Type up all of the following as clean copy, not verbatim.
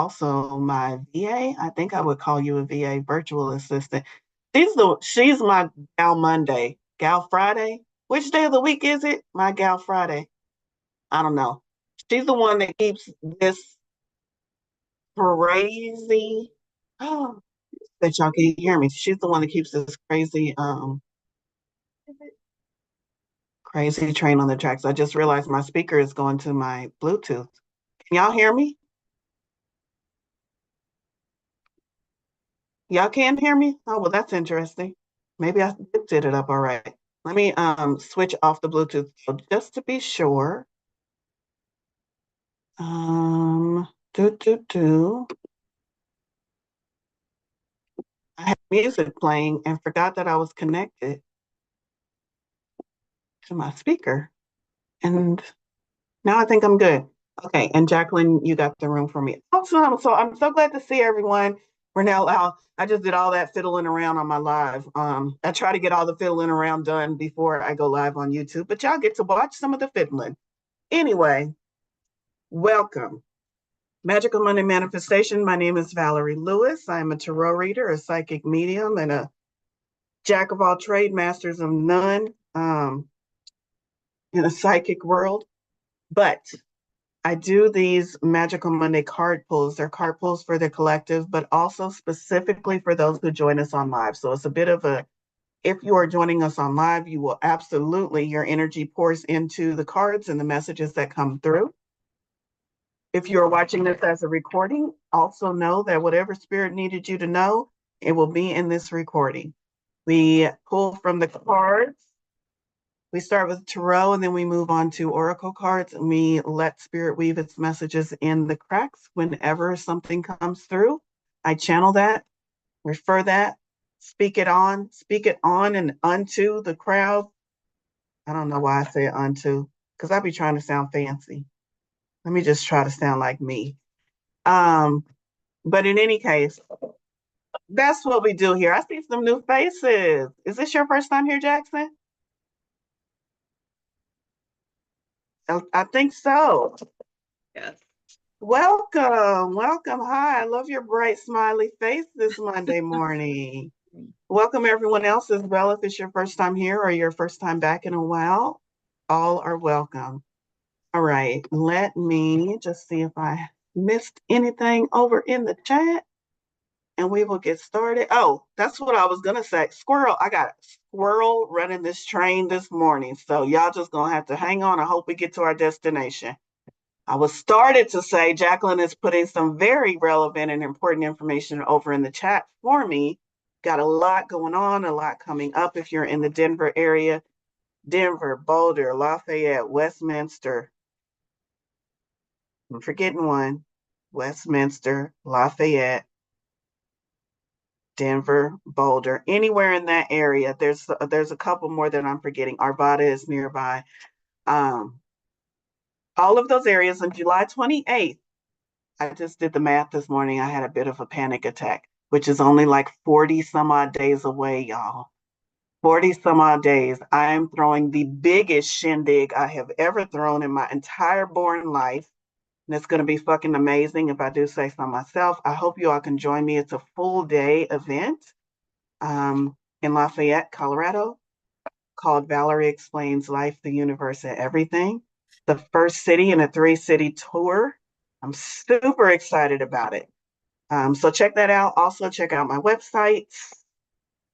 also my VA. I think I would call you a VA virtual assistant. She's my Gal Monday, Gal Friday. Which day of the week is it? My Gal Friday. I don't know. She's the one that keeps this crazy. Oh, that y'all can hear me. She's the one that keeps this crazy train on the tracks. I just realized my speaker is going to my Bluetooth. Can y'all hear me? Y'all can hear me? Oh, well, that's interesting. Maybe I did set it up all right. Let me switch off the Bluetooth just to be sure. Um, do do do. I had music playing and forgot that I was connected to my speaker. And now I think I'm good. Okay, and Jacqueline, you got the room for me. Awesome. So I'm so glad to see everyone. We're now out. I just did all that fiddling around on my live. I try to get all the fiddling around done before I go live on YouTube, but y'all get to watch some of the fiddling. Anyway, welcome. Magical Monday Manifestation. My name is Valerie Lewis. I'm a tarot reader, a psychic medium, and a jack of all trade, masters of none in a psychic world. But I do these Magical Monday card pulls. They're card pulls for the collective, but also specifically for those who join us on live. So it's a bit of a, if you are joining us on live, you will absolutely, your energy pours into the cards and the messages that come through. If you're watching this as a recording, also know that whatever spirit needed you to know, it will be in this recording. We pull from the cards. We start with tarot and then we move on to oracle cards, and we let spirit weave its messages in the cracks whenever something comes through. I channel that, refer that, speak it on and unto the crowd. I don't know why I say unto, because I be trying to sound fancy. Let me just try to sound like me. But in any case, that's what we do here. I see some new faces. Is this your first time here, Jackson? I think so. Yes. Welcome, welcome. Hi, I love your bright, smiley face this Monday morning. Welcome everyone else as well. If it's your first time here or your first time back in a while, all are welcome. All right, let me just see if I missed anything over in the chat and we will get started. Oh, that's what I was gonna say. Squirrel, I got a squirrel running this train this morning. So y'all just gonna have to hang on. I hope we get to our destination. I was started to say Jacqueline is putting some very relevant and important information over in the chat for me. Got a lot going on, a lot coming up. If you're in the Denver area, Denver, Boulder, Lafayette, Westminster. I'm forgetting one. Westminster, Lafayette, Denver, Boulder, anywhere in that area. There's a couple more that I'm forgetting. Arvada is nearby. All of those areas on July 28th. I just did the math this morning. I had a bit of a panic attack, which is only like 40 some odd days away, y'all. 40 some odd days. I am throwing the biggest shindig I have ever thrown in my entire born life. And it's going to be fucking amazing if I do say so myself. I hope you all can join me. It's a full day event in Lafayette, Colorado, called Valerie Explains Life, the Universe, and Everything. The first city in a 3-city tour. I'm super excited about it. So check that out. Also check out my website,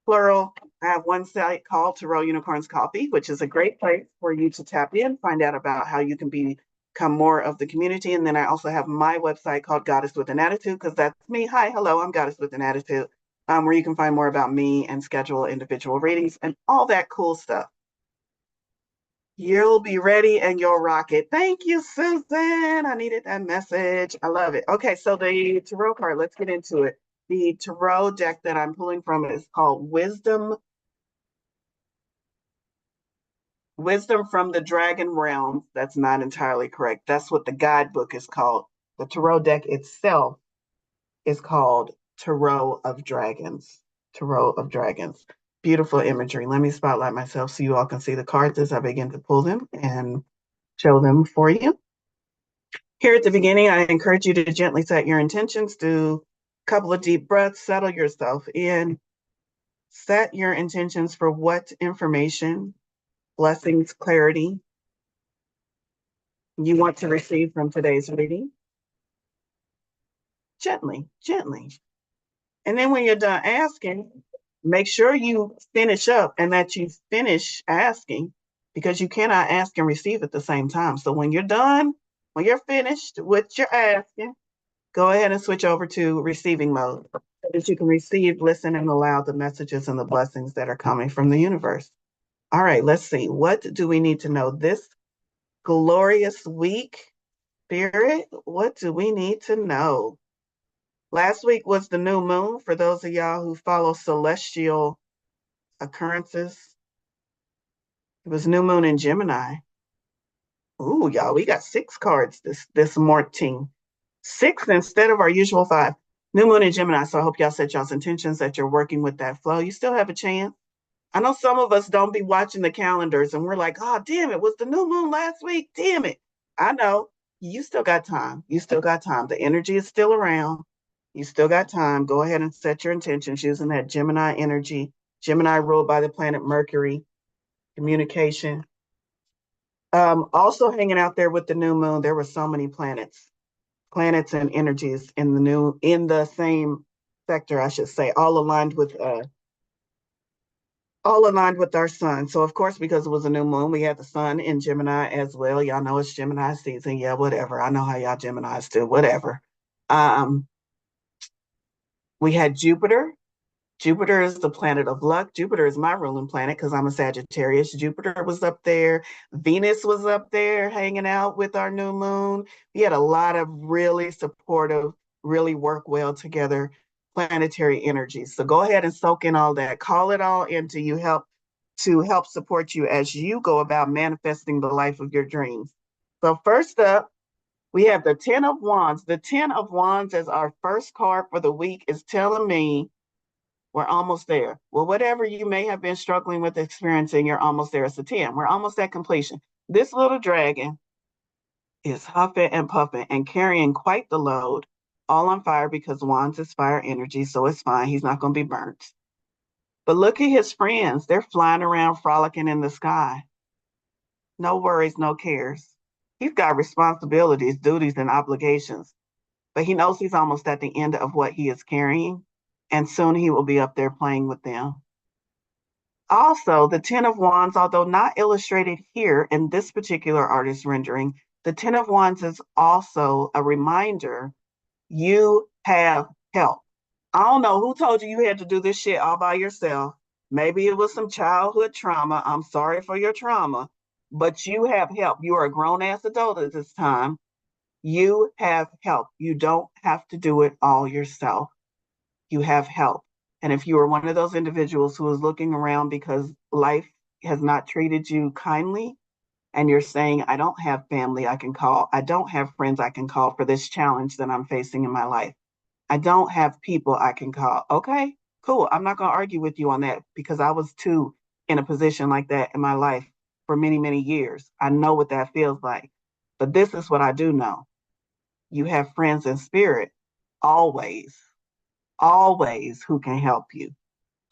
plural. I have one site called Tarot Unicorns Coffee, which is a great place for you to tap in, find out about how you can become more of the community. And then I also have my website called Goddess with an Attitude, because that's me. Hi, hello, I'm Goddess with an Attitude, where you can find more about me and schedule individual readings and all that cool stuff. You'll be ready and you'll rock it. Thank you, Susan. I needed that message. I love it. Okay, so the tarot card, let's get into it. The tarot deck that I'm pulling from is called Wisdom. Wisdom from the Dragon Realm. That's not entirely correct. That's what the guidebook is called. The tarot deck itself is called Tarot of Dragons. Tarot of Dragons. Beautiful imagery. Let me spotlight myself so you all can see the cards as I begin to pull them and show them for you. Here at the beginning, I encourage you to gently set your intentions, do a couple of deep breaths, settle yourself in, set your intentions for what information, blessings, clarity you want to receive from today's reading. Gently, gently. And then when you're done asking, make sure you finish up and that you finish asking because you cannot ask and receive at the same time. So when you're done, when you're finished with your asking, go ahead and switch over to receiving mode so that you can receive, listen, and allow the messages and the blessings that are coming from the universe. All right, let's see. What do we need to know this glorious week? Spirit, what do we need to know? Last week was the new moon for those of y'all who follow celestial occurrences. It was new moon in Gemini. Ooh, y'all, we got 6 cards this morning. 6 instead of our usual 5. New moon in Gemini. So I hope y'all set y'all's intentions that you're working with that flow. You still have a chance. I know some of us don't be watching the calendars and we're like, oh, damn, it was the new moon last week. Damn it. I know. You still got time. You still got time. The energy is still around. You still got time. Go ahead and set your intentions using that Gemini energy. Gemini ruled by the planet Mercury, communication. Also hanging out there with the new moon, there were so many planets and energies in the same sector, I should say, all aligned with our sun. So of course, because it was a new moon, we had the sun in Gemini as well. Y'all know it's Gemini season. Yeah, whatever. I know how y'all Geminis do, whatever. Um, we had Jupiter. Jupiter is the planet of luck. Jupiter is my ruling planet because I'm a Sagittarius. Jupiter was up there. Venus was up there hanging out with our new moon. We had a lot of really supportive, really work well together planetary energies. So go ahead and soak in all that. Call it all in to help support you as you go about manifesting the life of your dreams. So first up, we have the 10 of Wands. The 10 of Wands as our first card for the week is telling me we're almost there. Well, whatever you may have been struggling with experiencing, you're almost there. It's a 10. We're almost at completion. This little dragon is huffing and puffing and carrying quite the load, all on fire because Wands is fire energy, so it's fine. He's not going to be burnt. But look at his friends. They're flying around, frolicking in the sky. No worries, no cares. He's got responsibilities, duties, and obligations, but he knows he's almost at the end of what he is carrying, and soon he will be up there playing with them. Also, the 10 of Wands, although not illustrated here in this particular artist rendering, the 10 of Wands is also a reminder you have help. I don't know who told you you had to do this shit all by yourself. Maybe it was some childhood trauma. I'm sorry for your trauma, but you have help. You are a grown ass adult at this time. You have help. You don't have to do it all yourself. You have help. And if you are one of those individuals who is looking around because life has not treated you kindly, and you're saying, I don't have family I can call, I don't have friends I can call for this challenge that I'm facing in my life, I don't have people I can call. Okay, cool. I'm not going to argue with you on that because I was too in a position like that in my life for many, many years. I know what that feels like. But this is what I do know. You have friends in spirit always, always who can help you,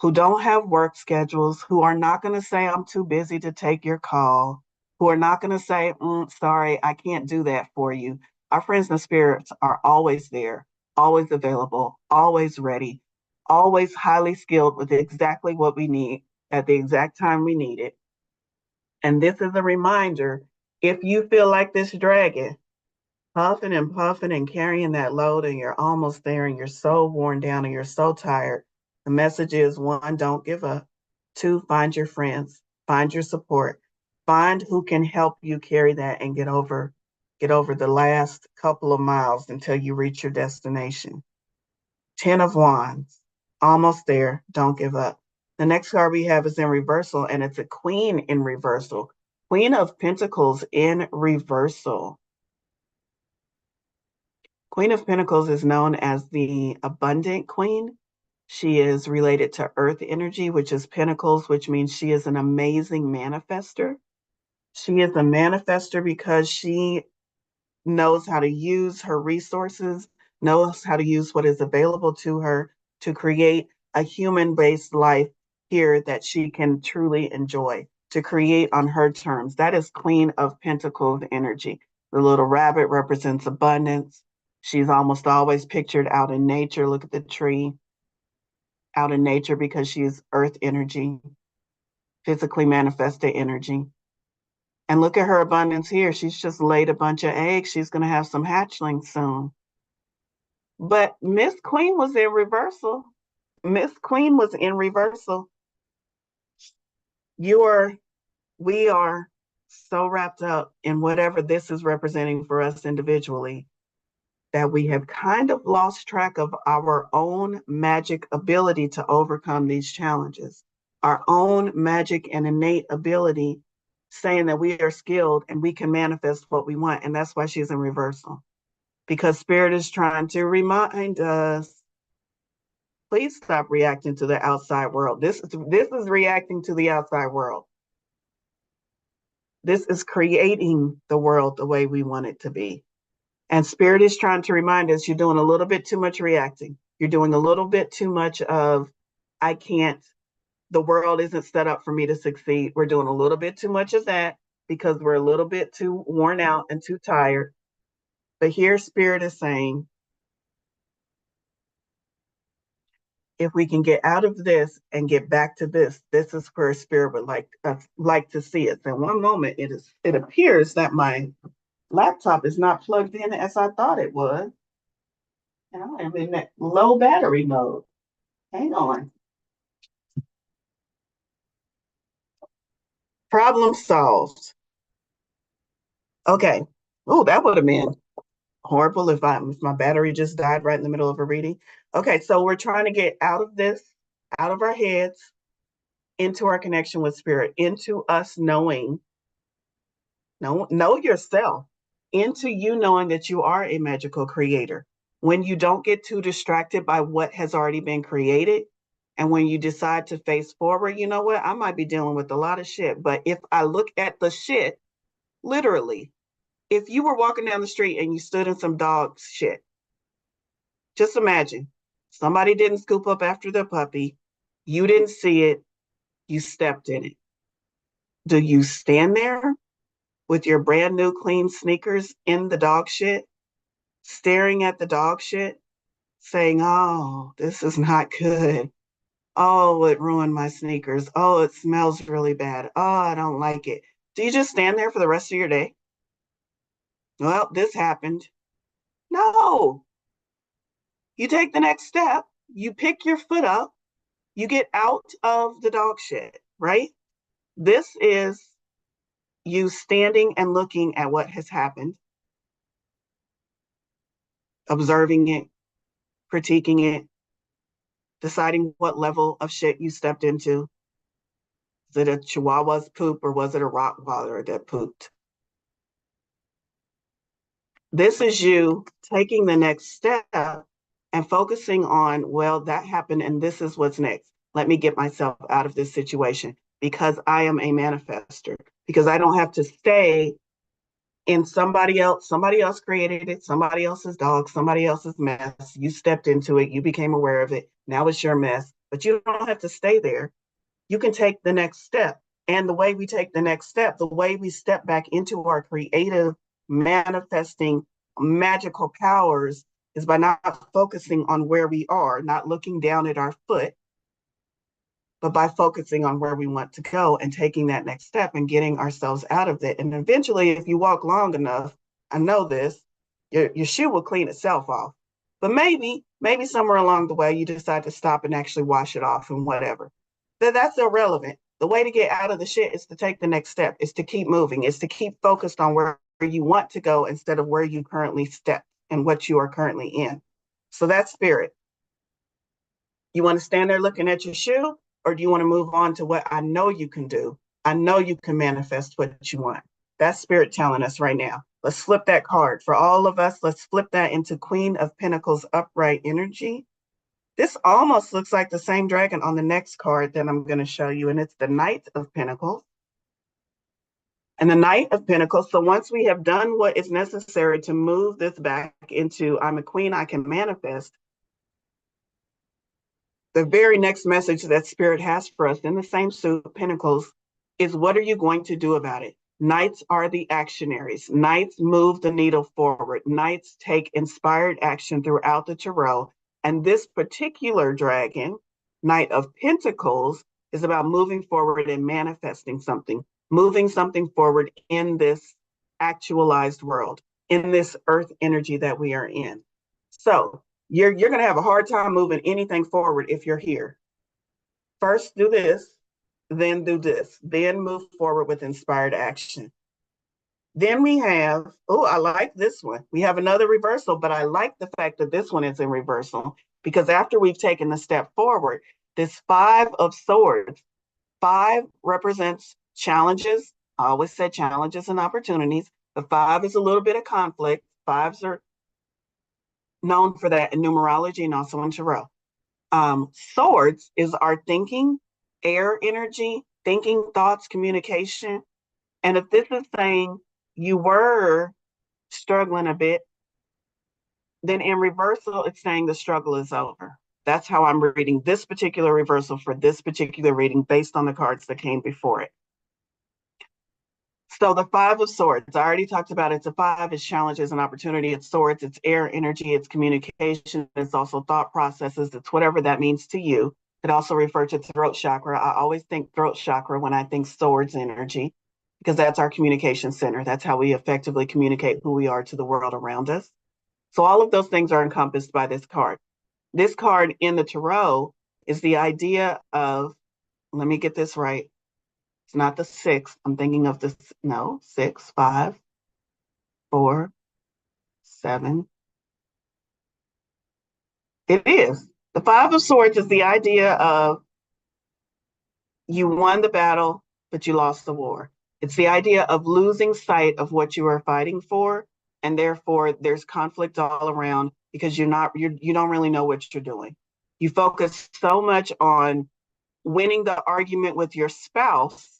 who don't have work schedules, who are not going to say, I'm too busy to take your call, who are not going to say, sorry, I can't do that for you. Our friends in spirits are always there, always available, always ready, always highly skilled with exactly what we need at the exact time we need it. And this is a reminder, if you feel like this dragon, huffing and puffing and carrying that load, and you're almost there and you're so worn down and you're so tired. The message is 1, don't give up. 2, find your friends, find your support, find who can help you carry that and get over the last couple of miles until you reach your destination. 10 of Wands, almost there, don't give up. The next card we have is in reversal, and it's a Queen in reversal. Queen of Pentacles in reversal. Queen of Pentacles is known as the abundant queen. She is related to earth energy, which is pentacles, which means she is an amazing manifester. She is a manifester because she knows how to use her resources, knows how to use what is available to her to create a human-based life here that she can truly enjoy, to create on her terms. That is Queen of Pentacles energy. The little rabbit represents abundance. She's almost always pictured out in nature. Look at the tree, out in nature, because she's earth energy, physically manifested energy. And look at her abundance here. She's just laid a bunch of eggs. She's going to have some hatchlings soon. But Miss Queen was in reversal. Miss Queen was in reversal. We are so wrapped up in whatever this is representing for us individually that we have kind of lost track of our own magic ability to overcome these challenges, our own magic and innate ability, saying that we are skilled and we can manifest what we want. And that's why she's in reversal, because Spirit is trying to remind us, please stop reacting to the outside world. This is reacting to the outside world. This is creating the world the way we want it to be. And Spirit is trying to remind us, you're doing a little bit too much reacting. You're doing a little bit too much of, I can't, the world isn't set up for me to succeed. We're doing a little bit too much of that because we're a little bit too worn out and too tired. But here Spirit is saying, if we can get out of this and get back to this, this is where Spirit would like to see us. In one moment, it appears that my laptop is not plugged in as I thought it was. And I am in that low battery mode. Hang on. Problem solved. Okay. Oh, that would have been horrible if my battery just died right in the middle of a reading. Okay, so we're trying to get out of this, out of our heads, into our connection with Spirit, into us knowing, know yourself, into you knowing that you are a magical creator. When you don't get too distracted by what has already been created, and when you decide to face forward, you know what? I might be dealing with a lot of shit, but if I look at the shit, literally, if you were walking down the street and you stood in some dog shit, just imagine somebody didn't scoop up after their puppy, you didn't see it, you stepped in it. Do you stand there with your brand new clean sneakers in the dog shit, staring at the dog shit, saying, oh, this is not good. Oh, it ruined my sneakers. Oh, it smells really bad. Oh, I don't like it. Do you just stand there for the rest of your day? Well, this happened. No. You take the next step. You pick your foot up. You get out of the dog shit, right? This is you standing and looking at what has happened, observing it, critiquing it, deciding what level of shit you stepped into. Is it a Chihuahua's poop or was it a Rottweiler that pooped? This is you taking the next step and focusing on, well, that happened and this is what's next. Let me get myself out of this situation because I am a manifester, because I don't have to stay in somebody else created it, somebody else's dog, somebody else's mess. You stepped into it, you became aware of it. Now it's your mess, but you don't have to stay there. You can take the next step. And the way we take the next step, the way we step back into our creative, manifesting, magical powers is by not focusing on where we are, not looking down at our foot, but by focusing on where we want to go and taking that next step and getting ourselves out of it. And eventually, if you walk long enough, I know this, your shoe will clean itself off. But maybe somewhere along the way, you decide to stop and actually wash it off and whatever. That's irrelevant. The way to get out of the shit is to take the next step, is to keep moving, is to keep focused on where you want to go instead of where you currently step and what you are currently in. So that's Spirit. You want to stand there looking at your shoe, or do you want to move on to what I know you can do? I know you can manifest what you want. That's Spirit telling us right now. Let's flip that card. For all of us, let's flip that into Queen of Pentacles upright energy. This almost looks like the same dragon on the next card that I'm going to show you, and it's the Knight of Pentacles. And the Knight of Pentacles. So once we have done what is necessary to move this back into I'm a queen, I can manifest, the very next message that Spirit has for us in the same suit of Pentacles is what are you going to do about it? Knights are the actionaries. Knights move the needle forward. Knights take inspired action throughout the tarot. And this particular dragon, Knight of Pentacles, is about moving forward and manifesting something, moving something forward in this actualized world, in this earth energy that we are in. So you're going to have a hard time moving anything forward if you're here. First, do this, then do this, then move forward with inspired action. Then we have, oh, I like this one. We have another reversal, but I like the fact that this one is in reversal because after we've taken the step forward, this Five of Swords, five represents challenges. I always said challenges and opportunities. The five is a little bit of conflict. Fives are known for that in numerology and also in tarot. Swords is our thinking, air energy, thinking, thoughts, communication. And if this is saying you were struggling a bit, then in reversal, it's saying the struggle is over. That's how I'm reading this particular reversal for this particular reading based on the cards that came before it. So the Five of Swords, I already talked about it's a five, it's challenges and opportunity, it's swords, it's air energy, it's communication, it's also thought processes, it's whatever that means to you. It also refers to throat chakra. I always think throat chakra when I think swords energy, because that's our communication center. That's how we effectively communicate who we are to the world around us. So all of those things are encompassed by this card. This card in the tarot is the idea of, let me get this right. It's not the six. I'm thinking of the, no, 6, 5, 4, 7. It is. The Five of Swords is the idea of you won the battle, but you lost the war. It's the idea of losing sight of what you are fighting for. And therefore there's conflict all around because you don't really know what you're doing. You focus so much on winning the argument with your spouse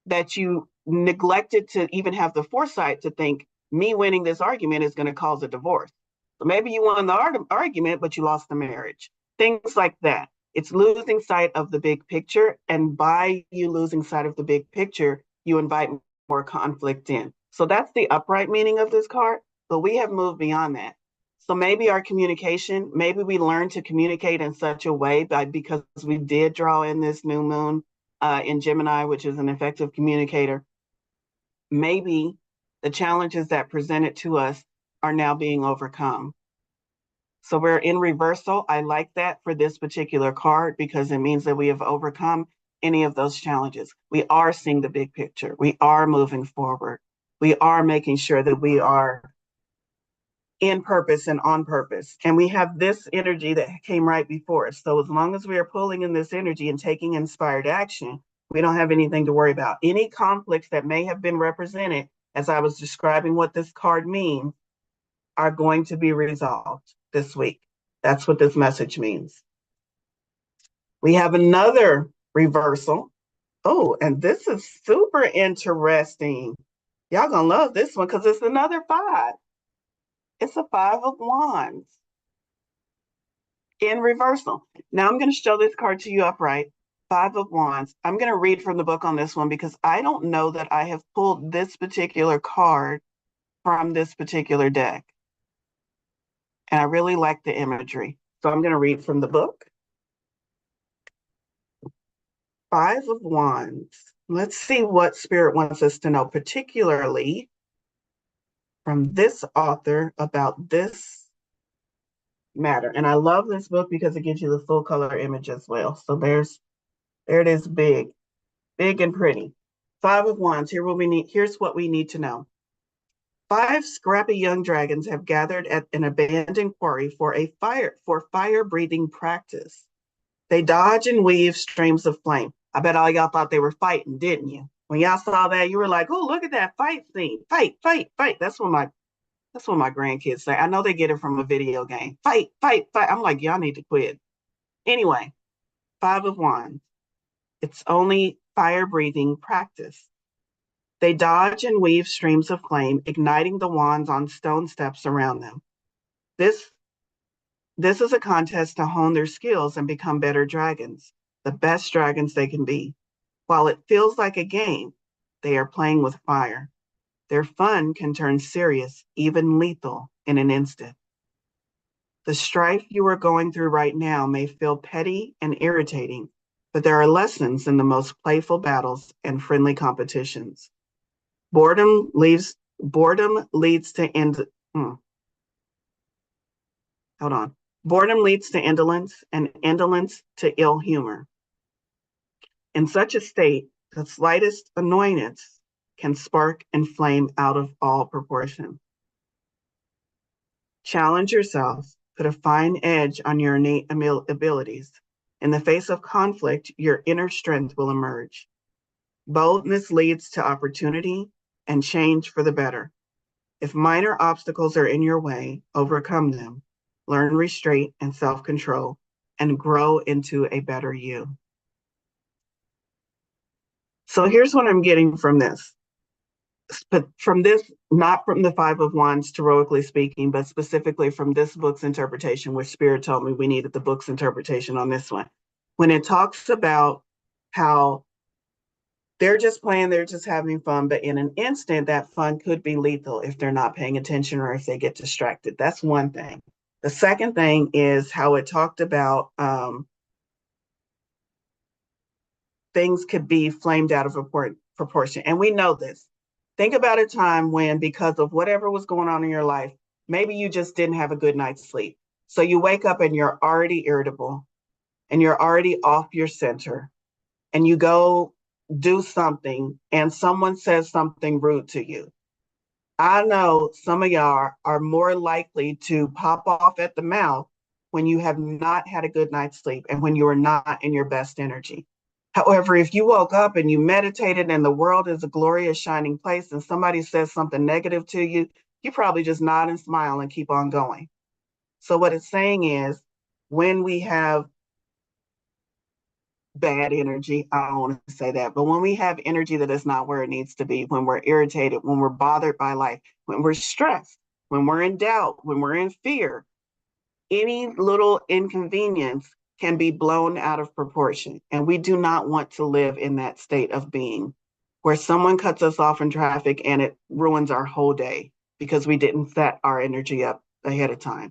that you neglected to even have the foresight to think me winning this argument is going to cause a divorce. So maybe you won the argument, but you lost the marriage. Things like that. It's losing sight of the big picture. And by you losing sight of the big picture, you invite more conflict in. So that's the upright meaning of this card. But we have moved beyond that. So maybe our communication, maybe we learned to communicate in such a way because we did draw in this new moon in Gemini, which is an effective communicator. Maybe the challenges that presented to us are now being overcome. So we're in reversal. I like that for this particular card because it means that we have overcome any of those challenges. We are seeing the big picture. We are moving forward. We are making sure that we are in purpose and on purpose. And we have this energy that came right before us. So as long as we are pulling in this energy and taking inspired action, we don't have anything to worry about. Any conflicts that may have been represented, as I was describing what this card means, are going to be resolved this week. That's what this message means. We have another reversal. Oh, and this is super interesting. Y'all gonna love this one because it's another five. It's a Five of Wands in reversal. Now I'm going to show this card to you upright. Five of Wands. I'm going to read from the book on this one because I don't know that I have pulled this particular card from this particular deck. And I really like the imagery. So I'm going to read from the book. Five of Wands. Let's see what Spirit wants us to know, particularly from this author about this matter. And I love this book because it gives you the full color image as well. So there it is, big and pretty. Five of Wands. Here's what we need to know. 5 scrappy young dragons have gathered at an abandoned quarry for fire-breathing practice. They dodge and weave streams of flame. I bet all y'all thought they were fighting, didn't you? When y'all saw that, you were like, "Oh, look at that fight scene! Fight, fight, fight!" That's what my grandkids say. I know they get it from a video game. Fight, fight, fight. I'm like, y'all need to quit. Anyway, Five of Wands. It's only fire-breathing practice. They dodge and weave streams of flame, igniting the wands on stone steps around them. This is a contest to hone their skills and become better dragons, the best dragons they can be. While it feels like a game, they are playing with fire. Their fun can turn serious, even lethal, in an instant. The strife you are going through right now may feel petty and irritating, but there are lessons in the most playful battles and friendly competitions. Boredom leads to hold on. Boredom leads to indolence, and indolence to ill humor. In such a state, the slightest annoyance can spark and flame out of all proportion. Challenge yourself, put a fine edge on your innate abilities. In the face of conflict, your inner strength will emerge. Boldness leads to opportunity and change for the better. If minor obstacles are in your way, overcome them. Learn restraint and self-control and grow into a better you. So here's what I'm getting from this. But from this, not from the Five of Wands, heroically speaking, but specifically from this book's interpretation, which Spirit told me we needed the book's interpretation on this one. When it talks about how they're just playing, they're just having fun, but in an instant, that fun could be lethal if they're not paying attention or if they get distracted. That's one thing. The second thing is how it talked about things could be flamed out of proportion. And we know this. Think about a time when, because of whatever was going on in your life, maybe you just didn't have a good night's sleep. So you wake up and you're already irritable and you're already off your center, and you go do something and someone says something rude to you. I know some of y'all are more likely to pop off at the mouth when you have not had a good night's sleep and when you are not in your best energy. However, if you woke up and you meditated and the world is a glorious, shining place and somebody says something negative to you, you probably just nod and smile and keep on going. So what it's saying is, when we have bad energy, I don't want to say that, but when we have energy that is not where it needs to be, when we're irritated, when we're bothered by life, when we're stressed, when we're in doubt, when we're in fear, any little inconvenience can be blown out of proportion. And we do not want to live in that state of being where someone cuts us off in traffic and it ruins our whole day because we didn't set our energy up ahead of time.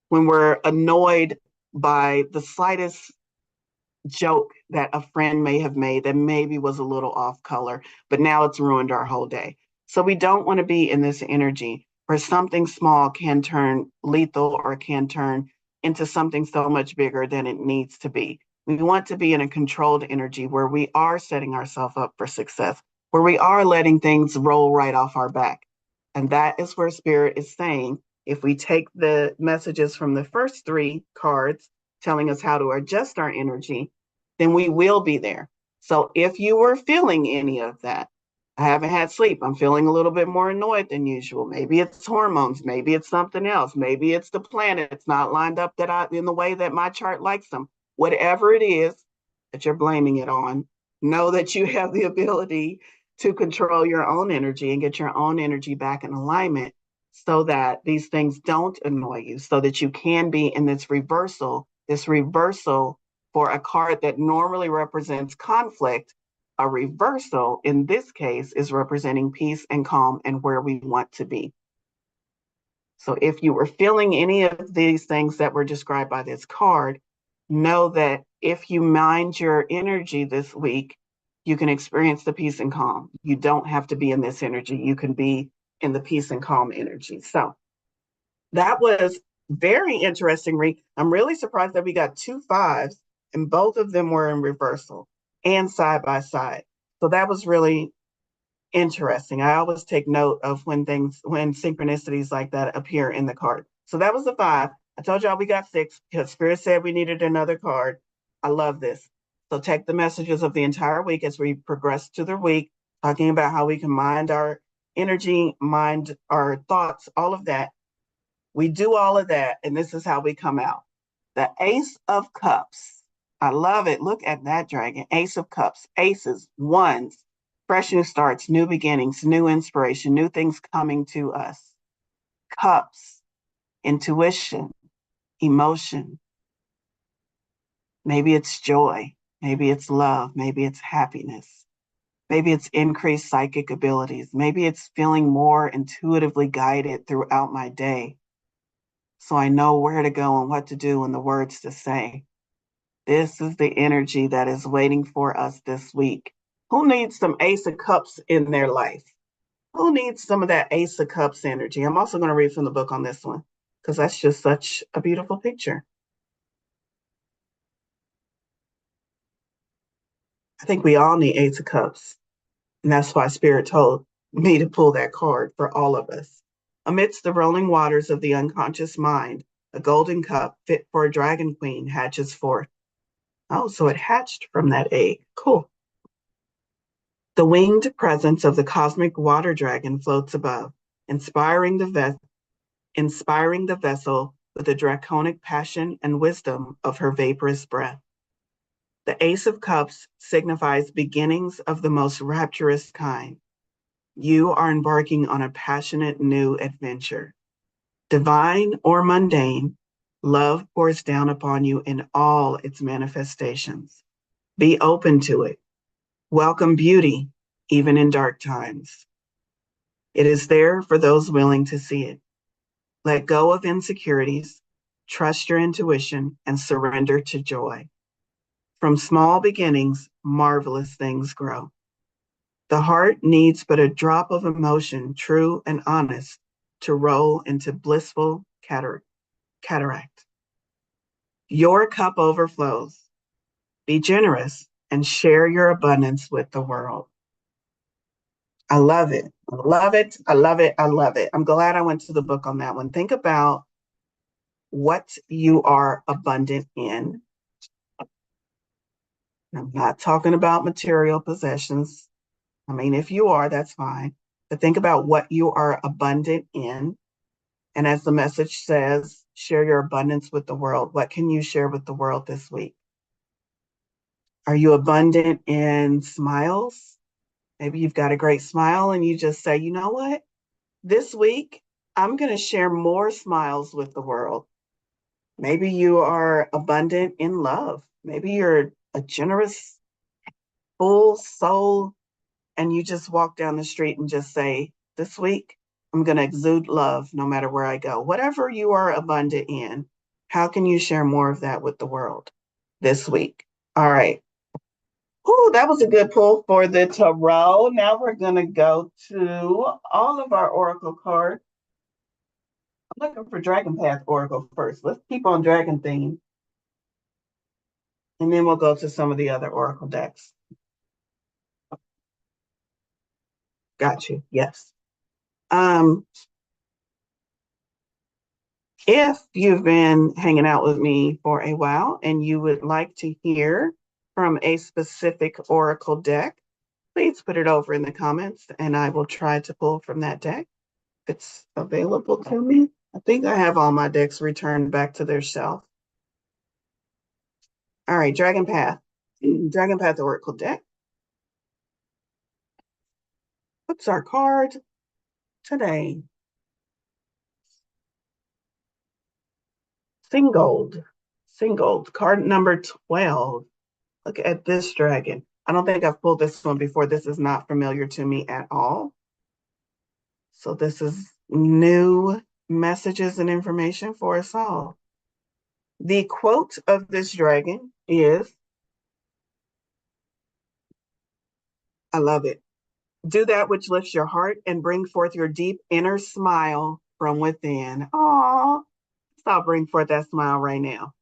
When we're annoyed by the slightest joke that a friend may have made that maybe was a little off color, but now it's ruined our whole day. So we don't want to be in this energy where something small can turn lethal or can turn into something so much bigger than it needs to be. We want to be in a controlled energy where we are setting ourselves up for success, where we are letting things roll right off our back. And that is where Spirit is saying, if we take the messages from the first three cards telling us how to adjust our energy, then we will be there. So if you were feeling any of that, I haven't had sleep, I'm feeling a little bit more annoyed than usual. Maybe it's hormones, maybe it's something else, maybe it's the planets not lined up in the way that my chart likes them. Whatever it is that you're blaming it on, know that you have the ability to control your own energy and get your own energy back in alignment so that these things don't annoy you, so that you can be in this reversal for a card that normally represents conflict. A reversal in this case is representing peace and calm and where we want to be. So if you were feeling any of these things that were described by this card, know that if you mind your energy this week, you can experience the peace and calm. You don't have to be in this energy. You can be in the peace and calm energy. So that was very interesting, Ree. I'm really surprised that we got 2 5s and both of them were in reversal and side by side. So that was really interesting. I always take note of when synchronicities like that appear in the card. So that was the 5. I told y'all we got 6 because Spirit said we needed another card. I love this. So take the messages of the entire week as we progress to the week, talking about how we can mind our energy, mind our thoughts, all of that. We do all of that, and this is how we come out. The Ace of Cups. I love it. Look at that dragon. Ace of Cups, aces, ones, Fresh new starts, new beginnings, new inspiration, new things coming to us. Cups, intuition, emotion. Maybe it's joy. Maybe it's love. Maybe it's happiness. Maybe it's increased psychic abilities. Maybe it's feeling more intuitively guided throughout my day. So I know where to go and what to do and the words to say. This is the energy that is waiting for us this week. Who needs some Ace of Cups in their life? Who needs some of that Ace of Cups energy? I'm also going to read from the book on this one because that's just such a beautiful picture. I think we all need Ace of Cups. And that's why Spirit told me to pull that card for all of us. Amidst the rolling waters of the unconscious mind, a golden cup fit for a dragon queen hatches forth. Oh, so it hatched from that egg. Cool. The winged presence of the cosmic water dragon floats above, inspiring the vessel with the draconic passion and wisdom of her vaporous breath. The Ace of Cups signifies beginnings of the most rapturous kind. You are embarking on a passionate new adventure. Divine or mundane, love pours down upon you in all its manifestations. Be open to it. Welcome beauty, even in dark times. It is there for those willing to see it. Let go of insecurities, trust your intuition, and surrender to joy. From small beginnings, marvelous things grow. The heart needs but a drop of emotion, true and honest, to roll into blissful cataract. Your cup overflows. Be generous and share your abundance with the world. I love it. I love it. I love it. I love it. I'm glad I went to the book on that one. Think about what you are abundant in. I'm not talking about material possessions. I mean, if you are, that's fine. But think about what you are abundant in. And as the message says, share your abundance with the world. What can you share with the world this week? Are you abundant in smiles? Maybe you've got a great smile and you just say, you know what? This week, I'm going to share more smiles with the world. Maybe you are abundant in love. Maybe you're a generous, full soul, and you just walk down the street and just say, this week, I'm going to exude love no matter where I go. Whatever you are abundant in, how can you share more of that with the world this week? All right. Ooh, that was a good pull for the tarot. Now we're going to go to all of our oracle cards. I'm looking for Dragon Path Oracle first. Let's keep on Dragon theme. And then we'll go to some of the other oracle decks. Got you. Yes. If you've been hanging out with me for a while and you would like to hear from a specific oracle deck, please put it over in the comments and I will try to pull from that deck if it's available to me. I think I have all my decks returned back to their shelf. All right, Dragon Path. Dragon Path Oracle deck. What's our card today? Singled. Card number 12. Look at this dragon. I don't think I've pulled this one before. This is not familiar to me at all. So this is new messages and information for us all. The quote of this dragon is, I love it. Do that which lifts your heart and bring forth your deep inner smile from within. Aw, I'll bring forth that smile right now.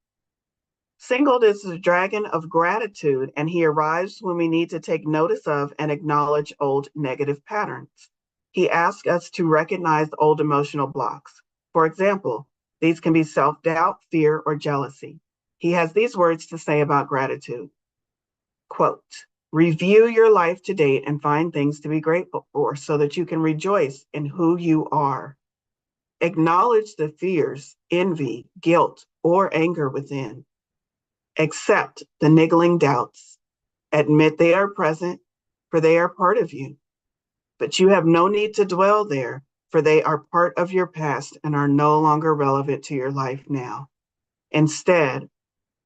Singled is the dragon of gratitude, and he arrives when we need to take notice of and acknowledge old negative patterns. He asks us to recognize old emotional blocks. For example, these can be self-doubt, fear, or jealousy. He has these words to say about gratitude. Quote, review your life to date and find things to be grateful for so that you can rejoice in who you are. Acknowledge the fears, envy, guilt, or anger within. Accept the niggling doubts. Admit they are present for they are part of you. But you have no need to dwell there, for they are part of your past and are no longer relevant to your life now. Instead,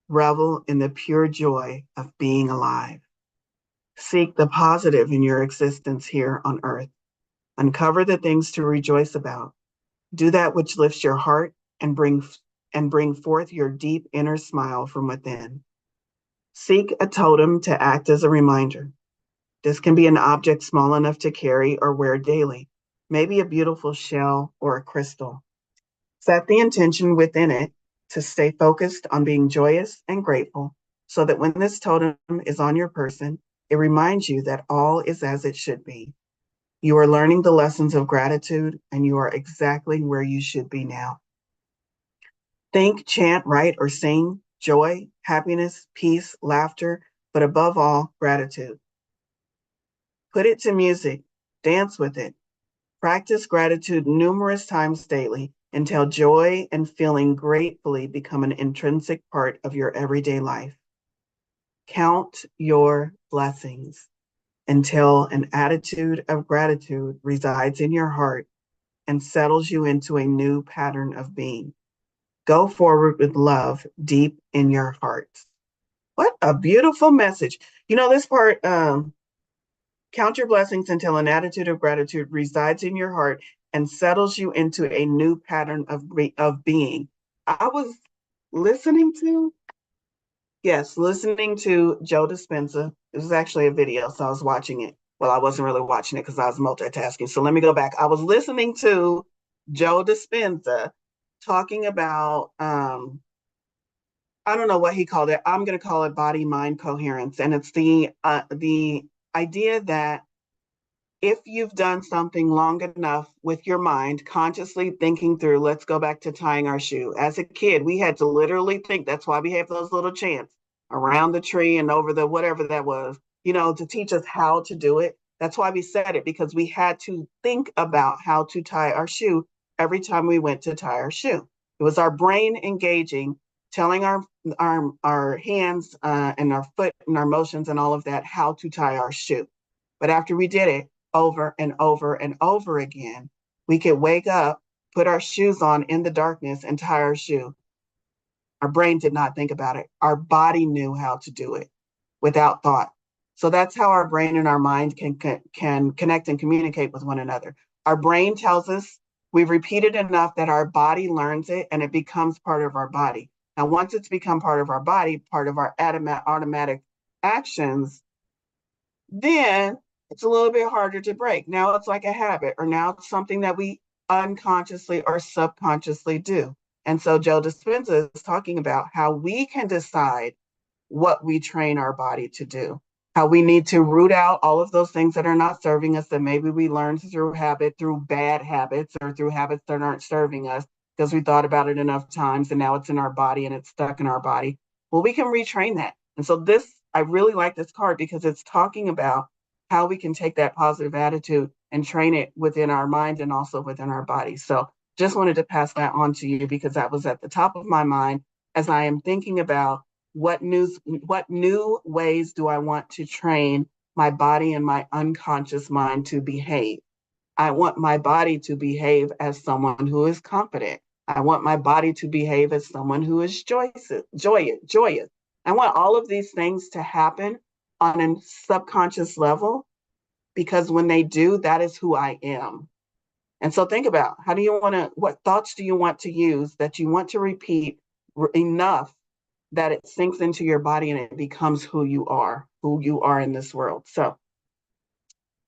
revel in the pure joy of being alive. Seek the positive in your existence here on earth. Uncover the things to rejoice about. Do that which lifts your heart and bring forth your deep inner smile from within. Seek a totem to act as a reminder. This can be an object small enough to carry or wear daily, maybe a beautiful shell or a crystal. Set the intention within it to stay focused on being joyous and grateful so that when this totem is on your person, it reminds you that all is as it should be. You are learning the lessons of gratitude and you are exactly where you should be now. Think, chant, write, or sing joy, happiness, peace, laughter, but above all, gratitude. Put it to music, dance with it. Practice gratitude numerous times daily until joy and feeling gratefully become an intrinsic part of your everyday life. Count your blessings until an attitude of gratitude resides in your heart and settles you into a new pattern of being. Go forward with love deep in your heart. What a beautiful message. You know, this part, count your blessings until an attitude of gratitude resides in your heart and settles you into a new pattern of being. I was listening to, listening to Joe Dispenza. It was actually a video, so I was watching it. Well, I wasn't really watching it because I was multitasking. So let me go back. I was listening to Joe Dispenza talking about, I don't know what he called it. I'm going to call it body mind coherence, and it's the idea that if you've done something long enough with your mind, consciously thinking through, let's go back to tying our shoe. As a kid, we had to literally think. That's why we have those little chants around the tree and over the whatever that was, to teach us how to do it. That's why we said it, because we had to think about how to tie our shoe every time we went to tie our shoe. It was our brain engaging, telling our hands and our foot and our motions and all of that how to tie our shoe. But after we did it over and over and over again, we could wake up, put our shoes on in the darkness and tie our shoe. Our brain did not think about it. Our body knew how to do it without thought. So that's how our brain and our mind can connect and communicate with one another. Our brain tells us, we've repeated enough that our body learns it and it becomes part of our body. Now, once it's become part of our body, part of our automatic actions, then it's a little bit harder to break. Now it's like a habit, or now it's something that we unconsciously or subconsciously do. And so Joe Dispenza is talking about how we can decide what we train our body to do, how we need to root out all of those things that are not serving us, that maybe we learned through habit, through bad habits, or through habits that aren't serving us because we thought about it enough times and now it's in our body and it's stuck in our body. Well, we can retrain that. And so I really like this card because it's talking about how we can take that positive attitude and train it within our mind and also within our body. So just wanted to pass that on to you because that was at the top of my mind as I am thinking about what new ways do I want to train my body and my unconscious mind to behave. I want my body to behave as someone who is confident. I want my body to behave as someone who is joyous. I want all of these things to happen on a subconscious level because when they do, that is who I am. And so think about what thoughts do you want to use that you want to repeat enough that it sinks into your body and it becomes who you are in this world. So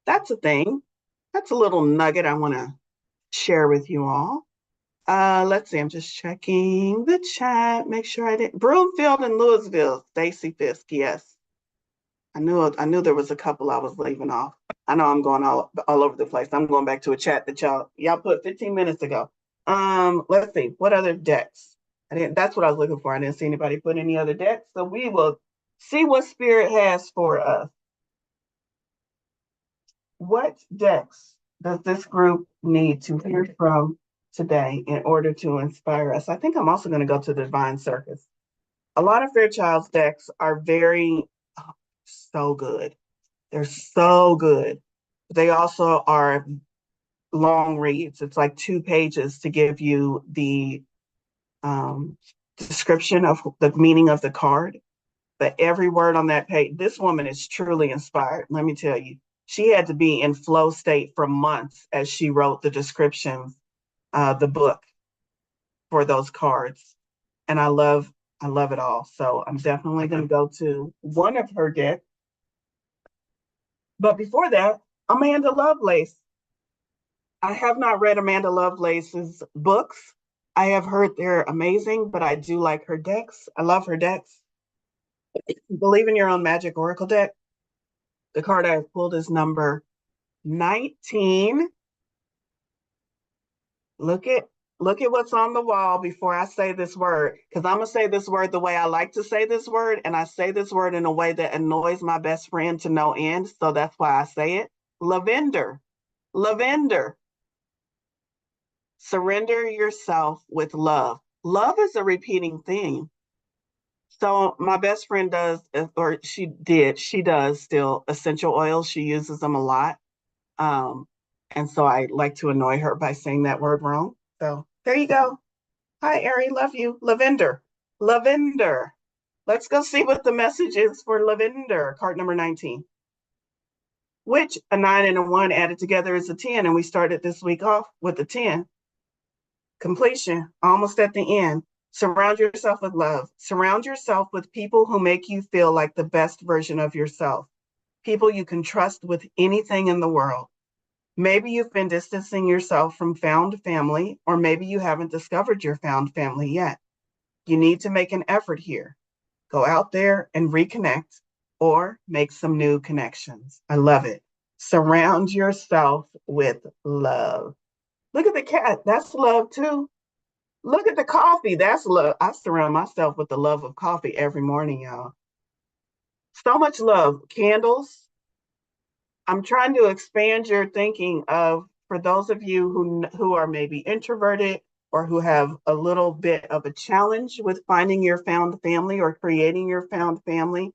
that's a thing. That's a little nugget I want to share with you all. Let's see, I'm just checking the chat, make sure I didn't. Broomfield and Louisville, Stacy Fisk, yes. I knew there was a couple I was leaving off. I know I'm going all over the place. I'm going back to a chat that y'all put 15 minutes ago. Let's see, what other decks? That's what I was looking for. I didn't see anybody put any other decks. So we will see what Spirit has for us. What decks does this group need to hear from today in order to inspire us? I think I'm also going to go to the Divine Circus. A lot of Fairchild's decks are very, so good. They're so good. They also are long reads. It's like 2 pages to give you the um, description of the meaning of the card. But every word on that page, this woman is truly inspired. Let me tell you, she had to be in flow state for months as she wrote the descriptions, the book for those cards. And I love it all. So I'm definitely going to go to one of her decks. But before that, Amanda Lovelace. I have not read Amanda Lovelace's books. I have heard they're amazing, but I do like her decks. I love her decks. Believe in Your Own Magic Oracle deck. The card I have pulled is number 19. Look at look at what's on the wall before I say this word, because I'm gonna say this word the way I like to say this word, and I say this word in a way that annoys my best friend to no end. So that's why I say it. Lavender. Lavender. Surrender yourself with love. Love is a repeating theme. So my best friend does, or she does still essential oils. She uses them a lot. Um, and so I like to annoy her by saying that word wrong. So there you go. Hi, Ari. Love you. Lavender. Lavender. Let's go see what the message is for lavender, card number 19, which a 9 and a 1 added together is a 10. And we started this week off with a 10. Completion, almost at the end. Surround yourself with love. Surround yourself with people who make you feel like the best version of yourself. People you can trust with anything in the world. Maybe you've been distancing yourself from found family, or maybe you haven't discovered your found family yet. You need to make an effort here. Go out there and reconnect or make some new connections. I love it. Surround yourself with love. Look at the cat. That's love too. Look at the coffee. That's love. I surround myself with the love of coffee every morning, y'all. So much love. Candles. I'm trying to expand your thinking of for those of you who are maybe introverted or who have a little bit of a challenge with finding your found family or creating your found family.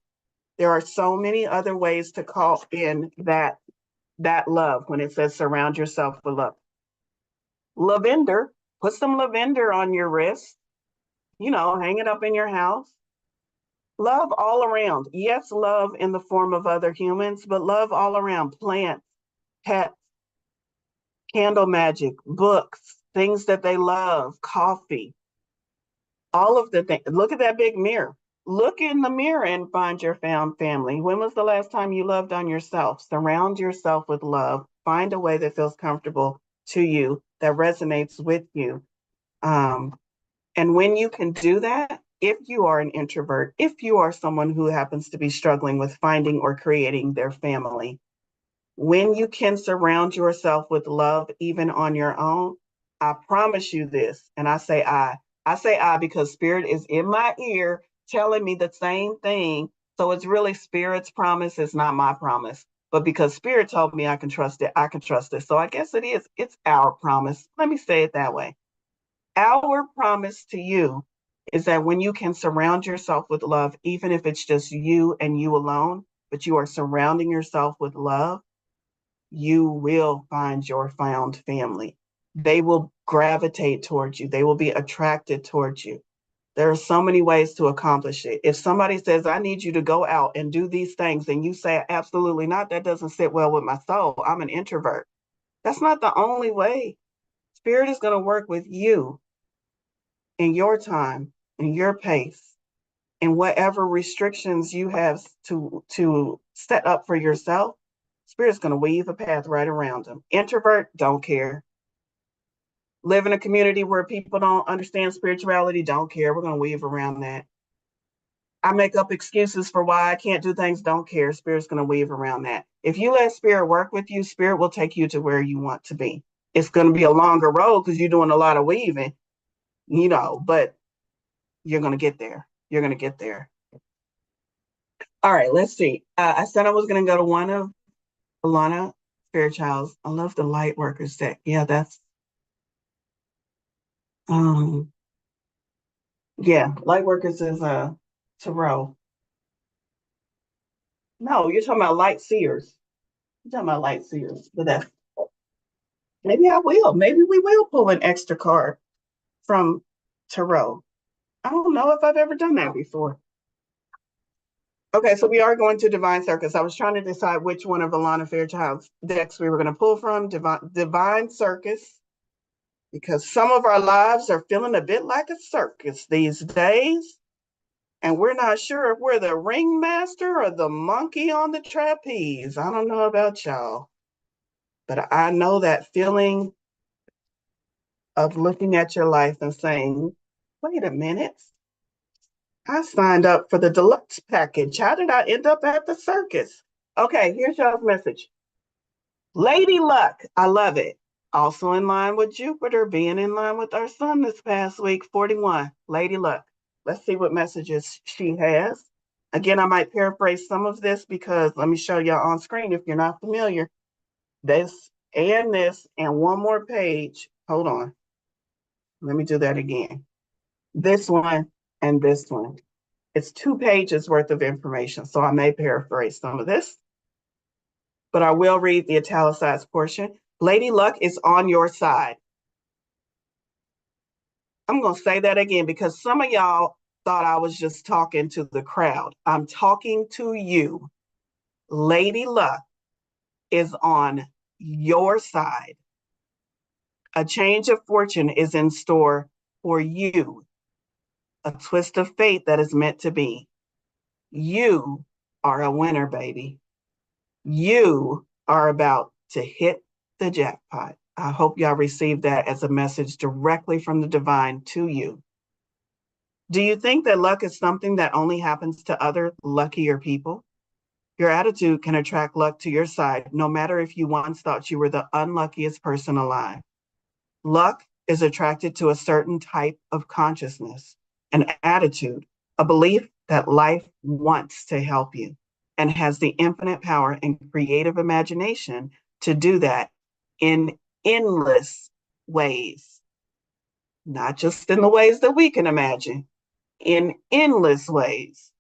There are so many other ways to call in that love when it says surround yourself with love. Lavender. Put some lavender on your wrist. Hang it up in your house. Love all around. Yes, love in the form of other humans, but love all around. Plants, pets, candle magic, books, things that they love, coffee, all of the things. Look at that big mirror. Look in the mirror and find your found family. When was the last time you loved on yourself? Surround yourself with love. Find a way that feels comfortable to you, that resonates with you. Um, And when you can do that, if you are an introvert, if you are someone who happens to be struggling with finding or creating their family, when you can surround yourself with love, even on your own, I promise you this. And I say I because spirit is in my ear telling me the same thing. So it's really spirit's promise. It's not my promise. But because spirit told me I can trust it, I can trust it. So I guess it is. It's our promise. Let me say it that way. Our promise to you is that when you can surround yourself with love, even if it's just you and you alone, but you are surrounding yourself with love, you will find your found family. They will gravitate towards you, they will be attracted towards you. There are so many ways to accomplish it. If somebody says, I need you to go out and do these things, and you say, absolutely not, that doesn't sit well with my soul. I'm an introvert. That's not the only way. Spirit is going to work with you in your time, in your pace, and whatever restrictions you have to set up for yourself, Spirit's going to weave a path right around them. Introvert, don't care. Live in a community where people don't understand spirituality, don't care. We're going to weave around that. I make up excuses for why I can't do things, don't care. Spirit's going to weave around that. If you let Spirit work with you, Spirit will take you to where you want to be. It's going to be a longer road because you're doing a lot of weaving, but you're going to get there. You're going to get there. All right, let's see. I said I was going to go to one of Alana Fairchild's. I love the light workers deck. Yeah, um, yeah, light workers is a tarot. No, you're talking about light seers. You're talking about light seers. But that's maybe I will. Maybe we will pull an extra card from tarot. I don't know if I've ever done that before. Okay, so we are going to Divine Circus. I was trying to decide which one of Alana Fairchild's decks we were going to pull from. Divine Circus, because some of our lives are feeling a bit like a circus these days. And we're not sure if we're the ringmaster or the monkey on the trapeze. I don't know about y'all, but I know that feeling of looking at your life and saying, wait a minute, I signed up for the deluxe package. How did I end up at the circus? Okay, here's y'all's message. Lady Luck, I love it. Also in line with Jupiter, being in line with our sun this past week, 41. Lady Luck. Let's see what messages she has. Again, I might paraphrase some of this because let me show y'all on screen if you're not familiar. This and one more page. Hold on. Let me do that again. This one and this one. It's 2 pages worth of information, so I may paraphrase some of this, but I will read the italicized portion. Lady Luck is on your side. I'm going to say that again because some of y'all thought I was just talking to the crowd. I'm talking to you. Lady Luck is on your side. A change of fortune is in store for you. A twist of fate that is meant to be. You are a winner, baby. You are about to hit the jackpot. I hope y'all received that as a message directly from the divine to you. Do you think that luck is something that only happens to other luckier people? Your attitude can attract luck to your side, no matter if you once thought you were the unluckiest person alive. Luck is attracted to a certain type of consciousness, an attitude, a belief that life wants to help you and has the infinite power and creative imagination to do that in endless ways, not just in the ways that we can imagine, in endless ways.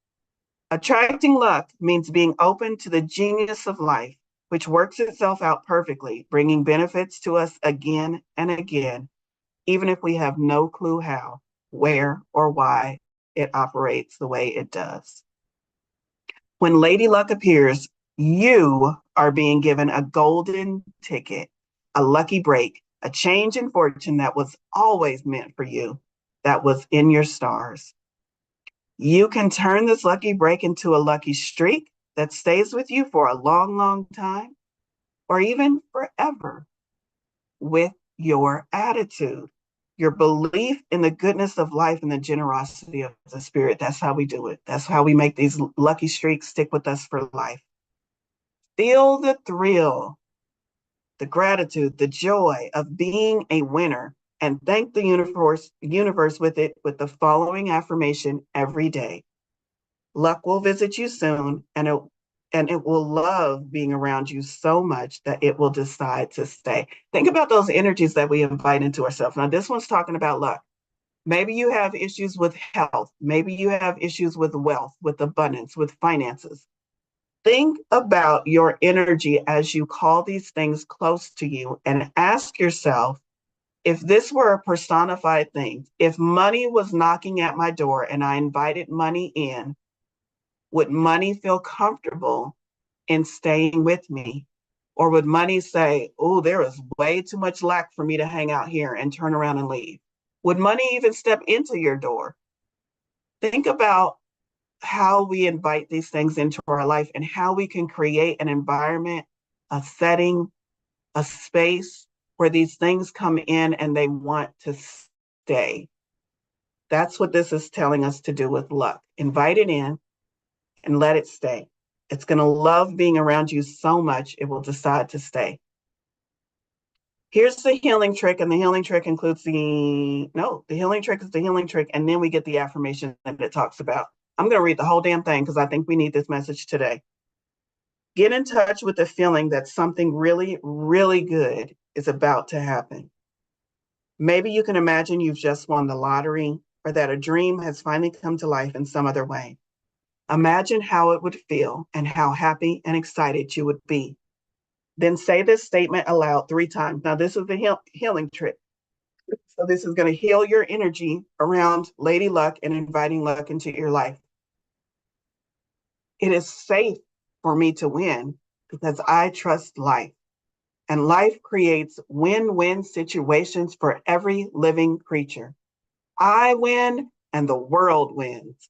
Attracting luck means being open to the genius of life, which works itself out perfectly, bringing benefits to us again and again, even if we have no clue how, where, or why it operates the way it does. When Lady Luck appears, you are being given a golden ticket, a lucky break, a change in fortune that was always meant for you, that was in your stars. You can turn this lucky break into a lucky streak that stays with you for a long, long time, or even forever with your attitude, your belief in the goodness of life and the generosity of the spirit. That's how we do it. That's how we make these lucky streaks stick with us for life. Feel the thrill, the gratitude, the joy of being a winner, and thank the universe with it with the following affirmation every day. Luck will visit you soon, and it will love being around you so much that it will decide to stay. Think about those energies that we invite into ourselves. Now, this one's talking about luck. Maybe you have issues with health. Maybe you have issues with wealth, with abundance, with finances. Think about your energy as you call these things close to you and ask yourself, if this were a personified thing, if money was knocking at my door and I invited money in, would money feel comfortable in staying with me? Or would money say, oh, there is way too much lack for me to hang out here and turn around and leave? Would money even step into your door? Think about how we invite these things into our life and how we can create an environment, a setting, a space where these things come in and they want to stay. That's what this is telling us to do with luck. Invite it in and let it stay. It's going to love being around you so much, it will decide to stay. Here's the healing trick, and the healing trick includes the healing trick is the healing trick, and then we get the affirmation that it talks about. I'm going to read the whole damn thing because I think we need this message today. Get in touch with the feeling that something really, really good is about to happen. Maybe you can imagine you've just won the lottery or that a dream has finally come to life in some other way. Imagine how it would feel and how happy and excited you would be. Then say this statement aloud 3 times. Now, this is the healing trick. So, this is going to heal your energy around Lady Luck and inviting luck into your life. It is safe for me to win because I trust life. And life creates win-win situations for every living creature. I win and the world wins.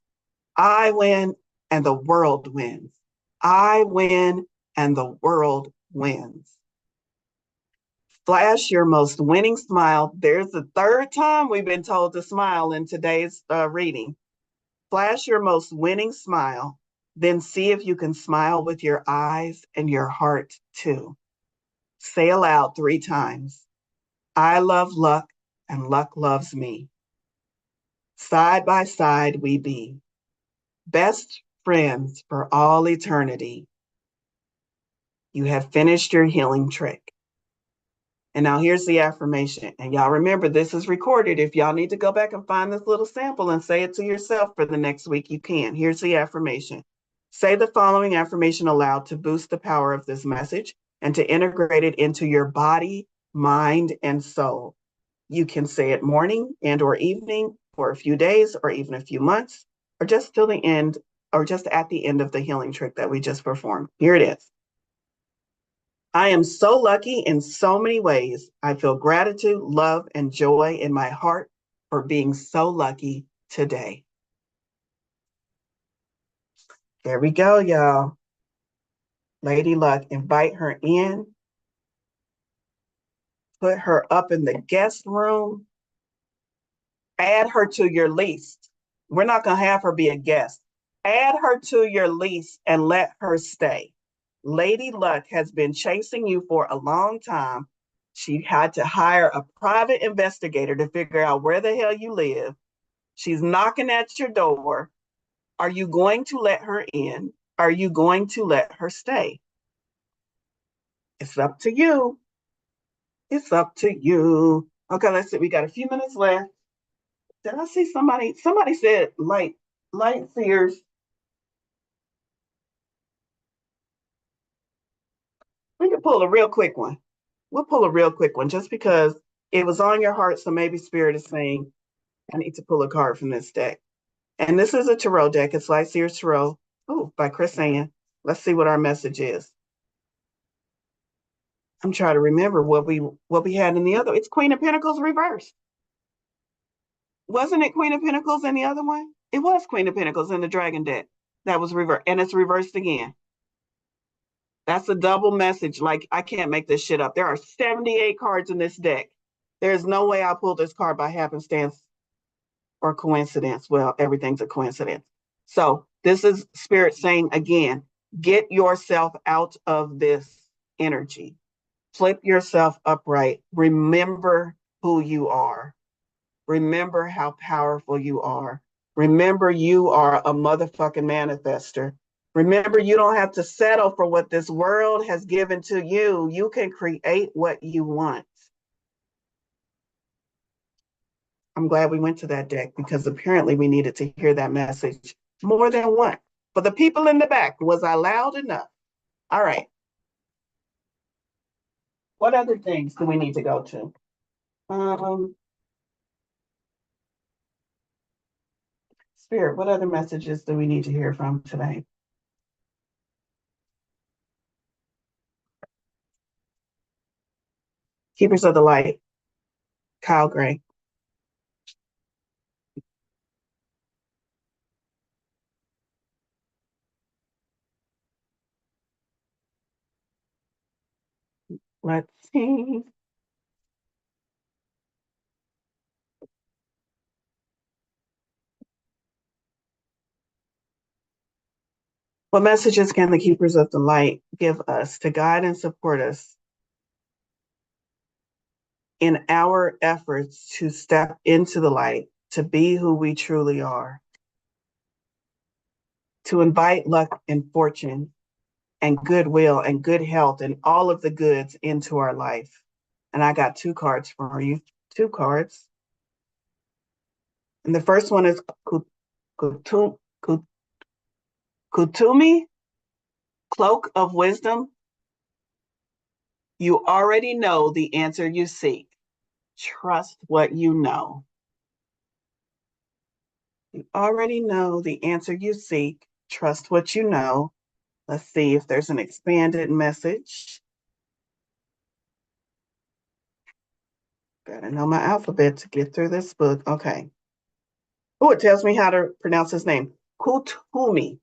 I win and the world wins. I win and the world wins. Flash your most winning smile. There's the third time we've been told to smile in today's reading. Flash your most winning smile, then see if you can smile with your eyes and your heart too. Say aloud 3 times. I love luck and luck loves me. Side by side we be, best friends for all eternity. You have finished your healing trick. And now here's the affirmation. And y'all remember, this is recorded. If y'all need to go back and find this little sample and say it to yourself for the next week, you can. Here's the affirmation. Say the following affirmation aloud to boost the power of this message and to integrate it into your body, mind, and soul. You can say it morning and or evening for a few days or even a few months, or just till the end, or just at the end of the healing trick that we just performed. Here it is. I am so lucky in so many ways. I feel gratitude, love, and joy in my heart for being so lucky today. There we go, y'all. Lady Luck, invite her in. Put her up in the guest room. Add her to your list. We're not going to have her be a guest. Add her to your list and let her stay. Lady Luck has been chasing you for a long time. She had to hire a private investigator to figure out where the hell you live. She's knocking at your door. Are you going to let her in? Are you going to let her stay? It's up to you. It's up to you. Okay, let's see. We got a few minutes left. Did I see somebody? Somebody said light seers. We can pull a real quick one. We'll pull a real quick one just because it was on your heart. So maybe Spirit is saying, I need to pull a card from this deck. And this is a tarot deck. It's Light Seers Tarot. Oh, by Chris Ann. Let's see what our message is. I'm trying to remember what we had in the other. It's Queen of Pentacles reversed. Wasn't it Queen of Pentacles in the other one? It was Queen of Pentacles in the Dragon deck. That was reversed. And it's reversed again. That's a double message. Like, I can't make this shit up. There are 78 cards in this deck. There's no way I pulled this card by happenstance or coincidence. Well, everything's a coincidence. So this is Spirit saying again, get yourself out of this energy. Flip yourself upright. Remember who you are. Remember how powerful you are. Remember you are a motherfucking manifester. Remember, you don't have to settle for what this world has given to you. You can create what you want. I'm glad we went to that deck because apparently we needed to hear that message more than once. For the people in the back, was I loud enough? All right. What other things do we need to go to? Spirit, what other messages do we need to hear from today? Keepers of the Light, Kyle Gray. Let's see. What messages can the Keepers of the Light give us to guide and support us in our efforts to step into the light, to be who we truly are, to invite luck and fortune and goodwill and good health and all of the goods into our life? And I got 2 cards for you, 2 cards. And the first one is Kutumi, cloak of wisdom. You already know the answer you seek. Trust what you know. You already know the answer you seek. Trust what you know. Let's see if there's an expanded message. Gotta know my alphabet to get through this book. Okay. Oh, it tells me how to pronounce his name. Kutumi.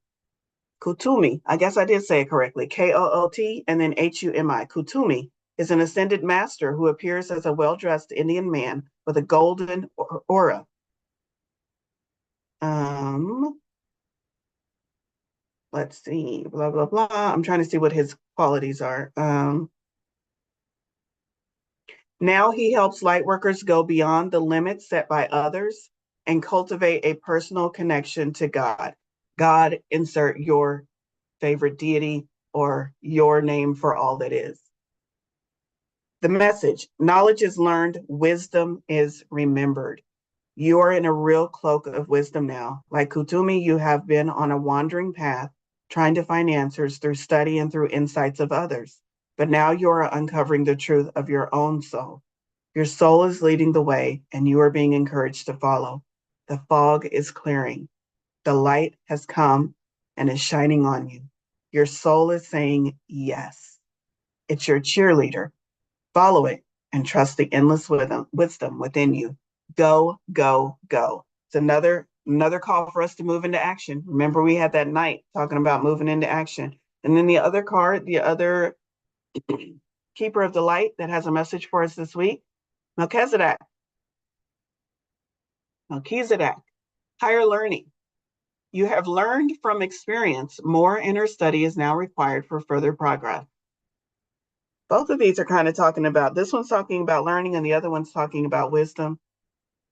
Kutumi. I guess I did say it correctly. Koot and then Humi. Kutumi is an ascended master who appears as a well-dressed Indian man with a golden aura. Let's see, blah, blah, blah. I'm trying to see what his qualities are. Now he helps lightworkers go beyond the limits set by others and cultivate a personal connection to God. God, insert your favorite deity or your name for all that is. The message: knowledge is learned, wisdom is remembered. You are in a real cloak of wisdom now. Like Kutumi, you have been on a wandering path, trying to find answers through study and through insights of others. But now you are uncovering the truth of your own soul. Your soul is leading the way, and you are being encouraged to follow. The fog is clearing. The light has come and is shining on you. Your soul is saying yes. It's your cheerleader. Follow it and trust the endless wisdom within you. Go, go, go. It's another call for us to move into action. Remember, we had that night talking about moving into action. And then the other card, the other keeper of the light that has a message for us this week, Melchizedek. Melchizedek, higher learning. You have learned from experience. More inner study is now required for further progress. Both of these are kind of talking about, this one's talking about learning and the other one's talking about wisdom.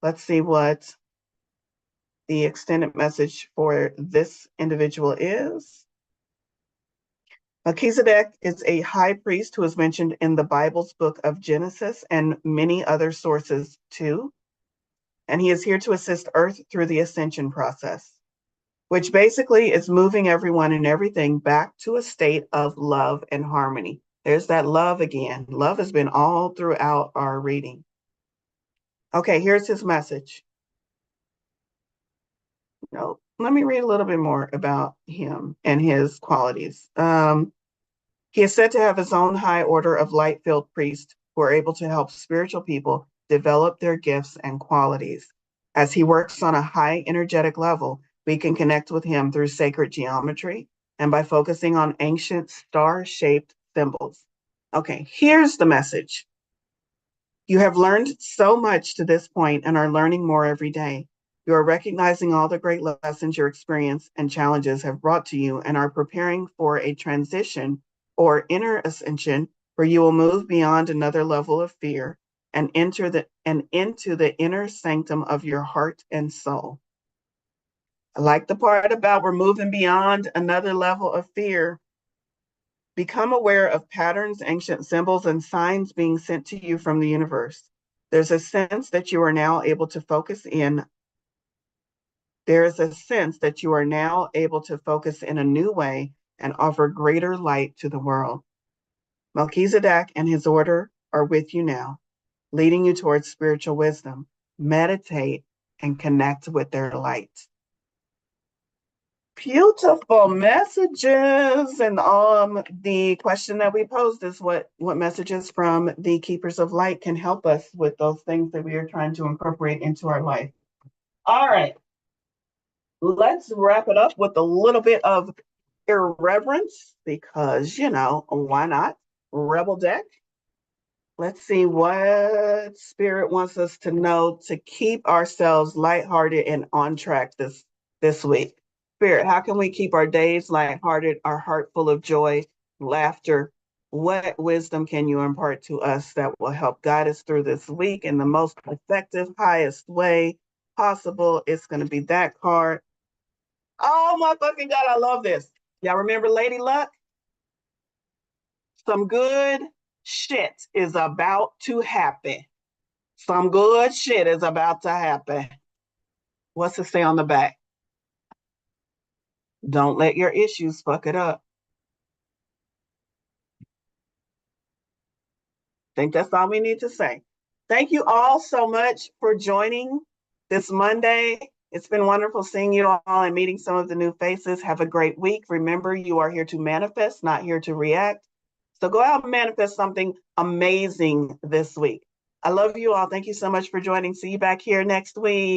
Let's see what the extended message for this individual is. Melchizedek is a high priest who is mentioned in the Bible's book of Genesis and many other sources too. And he is here to assist Earth through the ascension process, which basically is moving everyone and everything back to a state of love and harmony. There's that love again. Love has been all throughout our reading. Okay, here's his message. No, let me read a little bit more about him and his qualities. He is said to have his own high order of light-filled priests who are able to help spiritual people develop their gifts and qualities. As he works on a high energetic level, we can connect with him through sacred geometry and by focusing on ancient star-shaped symbols. Okay, here's the message. You have learned so much to this point and are learning more every day. You are recognizing all the great lessons your experience and challenges have brought to you and are preparing for a transition or inner ascension where you will move beyond another level of fear and into the inner sanctum of your heart and soul. I like the part about we're moving beyond another level of fear. Become aware of patterns, ancient symbols, and signs being sent to you from the universe. There's a sense that you are now able to focus in. There is a sense that you are now able to focus in a new way and offer greater light to the world. Melchizedek and his order are with you now, leading you towards spiritual wisdom. Meditate and connect with their light. Beautiful messages. And the question that we posed is what messages from the Keepers of Light can help us with those things that we are trying to incorporate into our life. All right. Let's wrap it up with a little bit of irreverence because, why not? Rebel deck. Let's see what Spirit wants us to know to keep ourselves lighthearted and on track this week. Spirit, how can we keep our days lighthearted, our heart full of joy, laughter? What wisdom can you impart to us that will help guide us through this week in the most effective, highest way possible? It's going to be that card. Oh my fucking God, I love this. Y'all remember Lady Luck? Some good shit is about to happen. Some good shit is about to happen. What's it say on the back? Don't let your issues fuck it up. I think that's all we need to say. Thank you all so much for joining this Monday. It's been wonderful seeing you all and meeting some of the new faces. Have a great week. Remember, you are here to manifest, not here to react. So go out and manifest something amazing this week. I love you all. Thank you so much for joining. See you back here next week.